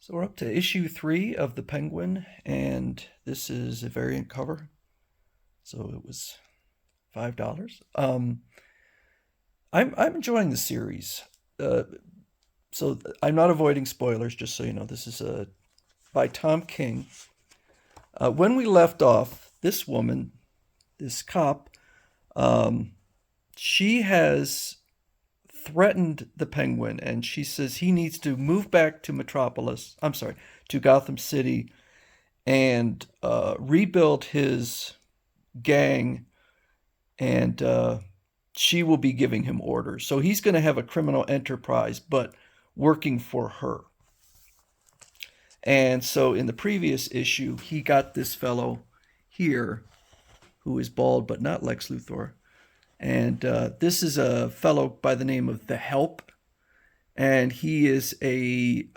So we're up to issue 3 of the Penguin, and this is a variant cover. So it was $5. I'm enjoying the series. Uh, so I'm not avoiding spoilers, just so you know. This is by Tom King. When we left off, this woman, this cop, um, she has threatened the Penguin, and she says he needs to move back to Metropolis. I'm sorry, to Gotham City, and rebuild his gang, and she will be giving him orders. So he's going to have a criminal enterprise, but working for her. And so in the previous issue, he got this fellow here who is bald but not Lex Luthor. And this is a fellow by the name of The Help. And he is a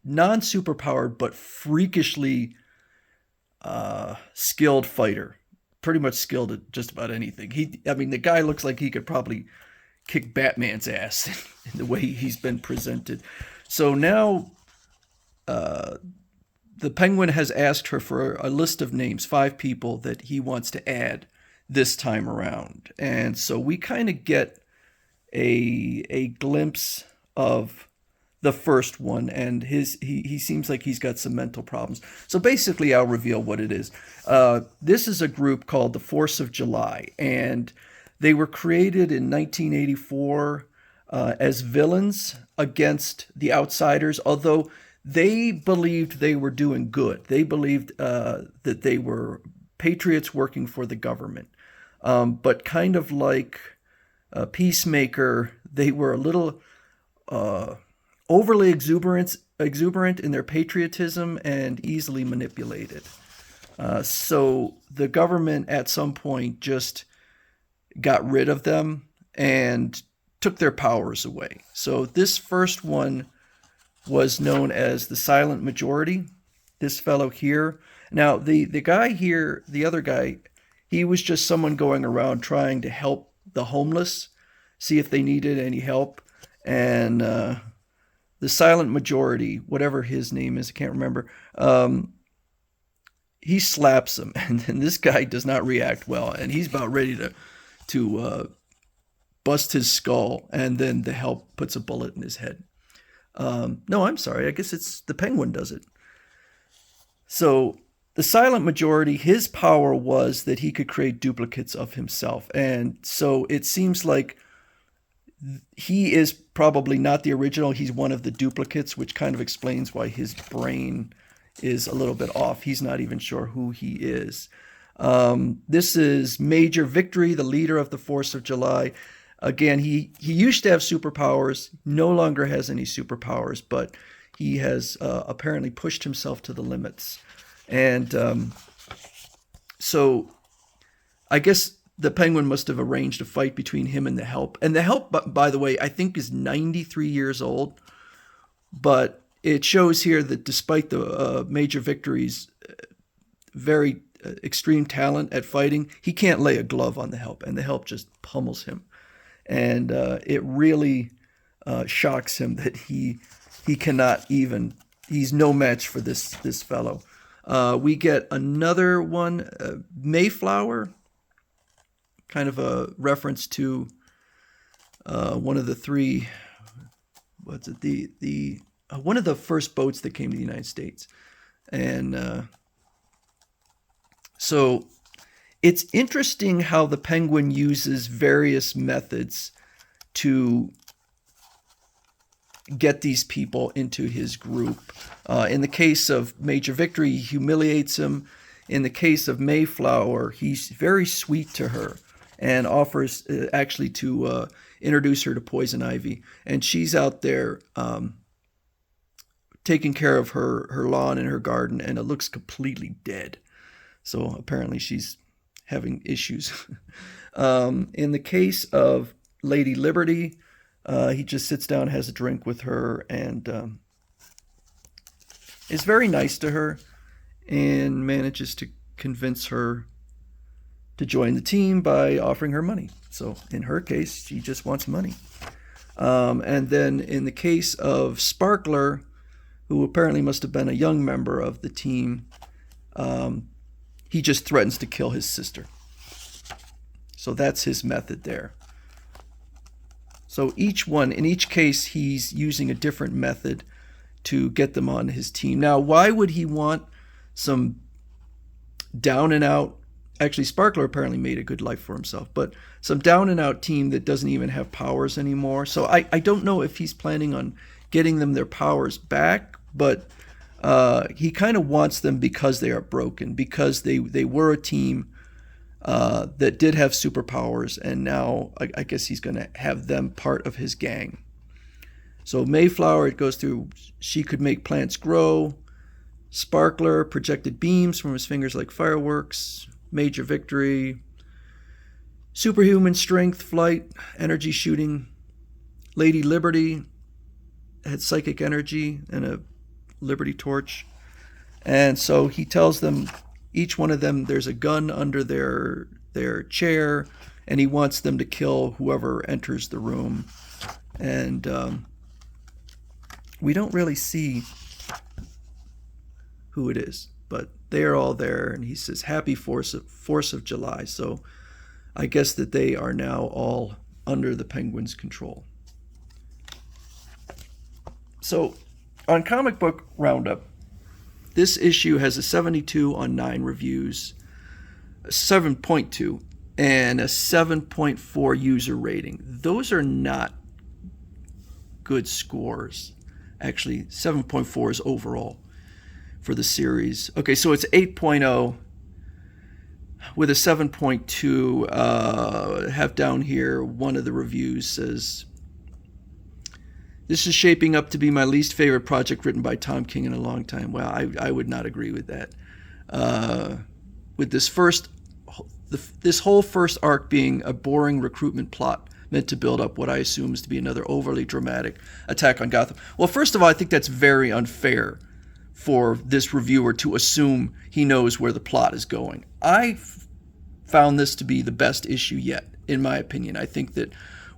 non superpowered but freakishly skilled fighter. Pretty much skilled at just about anything. The guy looks like he could probably kick Batman's ass in the way he's been presented. So now the Penguin has asked her for a list of names, 5 people that he wants to add this time around. And so we kind of get a glimpse of the first one, and he seems like he's got some mental problems. So basically, I'll reveal what it is. This is a group called the Force of July, and they were created in 1984 as villains against the outsiders, although they believed they were doing good. They believed that they were patriots working for the government. But kind of like Peacemaker, they were a little overly exuberant in their patriotism and easily manipulated. So the government at some point just got rid of them and took their powers away. So this first one was known as the Silent Majority. This fellow here. Now the guy here, the other guy, he was just someone going around trying to help the homeless, see if they needed any help. And the Silent Majority, whatever his name is, I can't remember, he slaps him, and then this guy does not react well, and he's about ready to bust his skull, and then the Help puts a bullet in his head. No, I'm sorry, I guess it's the Penguin does it. So the Silent Majority, his power was that he could create duplicates of himself. And so it seems like he is probably not the original. He's one of the duplicates, which kind of explains why his brain is a little bit off. He's not even sure who he is. This is Major Victory, the leader of the Force of July. Again, he used to have superpowers, no longer has any superpowers, but he has apparently pushed himself to the limits. And so I guess the Penguin must have arranged a fight between him and the Help. And the Help, by the way, I think is 93 years old. But it shows here that despite the Major Victory's very extreme talent at fighting, he can't lay a glove on the Help. And the Help just pummels him. And it really shocks him that he cannot even, he's no match for this fellow. We get another one, Mayflower, kind of a reference to one of the 3, what's it, the one of the first boats that came to the United States. And so it's interesting how the Penguin uses various methods to get these people into his group. In the case of Major Victory, he humiliates him. In the case of Mayflower, he's very sweet to her and offers actually to introduce her to Poison Ivy. And she's out there taking care of her lawn and her garden, and it looks completely dead. So apparently she's having issues. In the case of Lady Liberty, he just sits down, has a drink with her, and is very nice to her and manages to convince her to join the team by offering her money. So in her case, she just wants money. And then in the case of Sparkler, who apparently must have been a young member of the team, he just threatens to kill his sister. So that's his method there. So in each case, he's using a different method to get them on his team. Now, why would he want some down and out? Actually, Sparkler apparently made a good life for himself, but some down and out team that doesn't even have powers anymore. So I don't know if he's planning on getting them their powers back, but he kind of wants them because they are broken, because they were a team that did have superpowers, and now I guess he's going to have them part of his gang. So Mayflower, it goes through, she could make plants grow. Sparkler projected beams from his fingers like fireworks. Major victory. Superhuman strength, flight, energy shooting. Lady Liberty had psychic energy and a Liberty torch. And so he tells them, each one of them, there's a gun under their chair, and he wants them to kill whoever enters the room. And we don't really see who it is, but they are all there, and he says, Happy 4th of July. So I guess that they are now all under the Penguin's control. So on Comic Book Roundup, this issue has a 72 on 9 reviews, a 7.2, and a 7.4 user rating. Those are not good scores. Actually, 7.4 is overall for the series. Okay, so it's 8.0 with a 7.2. Have down here, one of the reviews says, this is shaping up to be my least favorite project written by Tom King in a long time. Well, I would not agree with that. With this whole first arc being a boring recruitment plot meant to build up what I assume is to be another overly dramatic attack on Gotham. Well, first of all, I think that's very unfair for this reviewer to assume he knows where the plot is going. I found this to be the best issue yet, in my opinion. I think that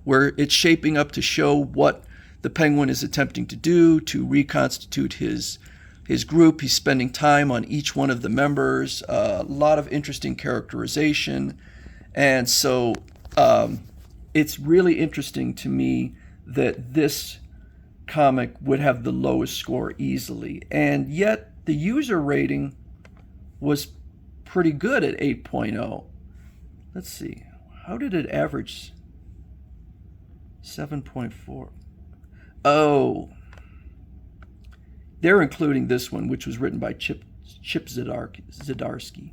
where it's shaping up to show what the Penguin is attempting to do to reconstitute his group. He's spending time on each one of the members, a lot of interesting characterization. And so it's really interesting to me that this comic would have the lowest score easily. And yet the user rating was pretty good at 8.0. Let's see. How did it average? 7.4. Oh, they're including this one, which was written by Chip Zdarsky,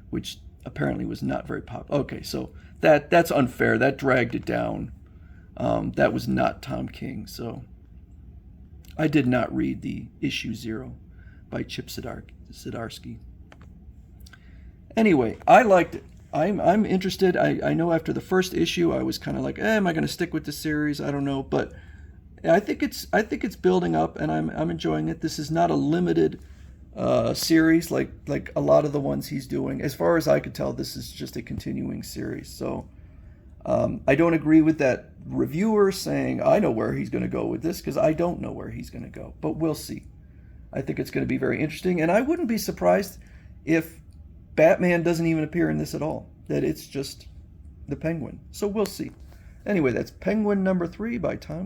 which apparently was not very popular. Okay, so that's unfair. That dragged it down. That was not Tom King. So I did not read the issue 0 by Chip Zdarsky. Anyway, I liked it. I'm interested. I know after the first issue, I was kind of like, am I going to stick with the series? I don't know, but I think it's building up, and I'm enjoying it. This is not a limited series like a lot of the ones he's doing. As far as I could tell, this is just a continuing series. So I don't agree with that reviewer saying I know where he's going to go with this, because I don't know where he's going to go. But we'll see. I think it's going to be very interesting, and I wouldn't be surprised if Batman doesn't even appear in this at all. That it's just the Penguin. So we'll see. Anyway, that's Penguin number 3 by Tom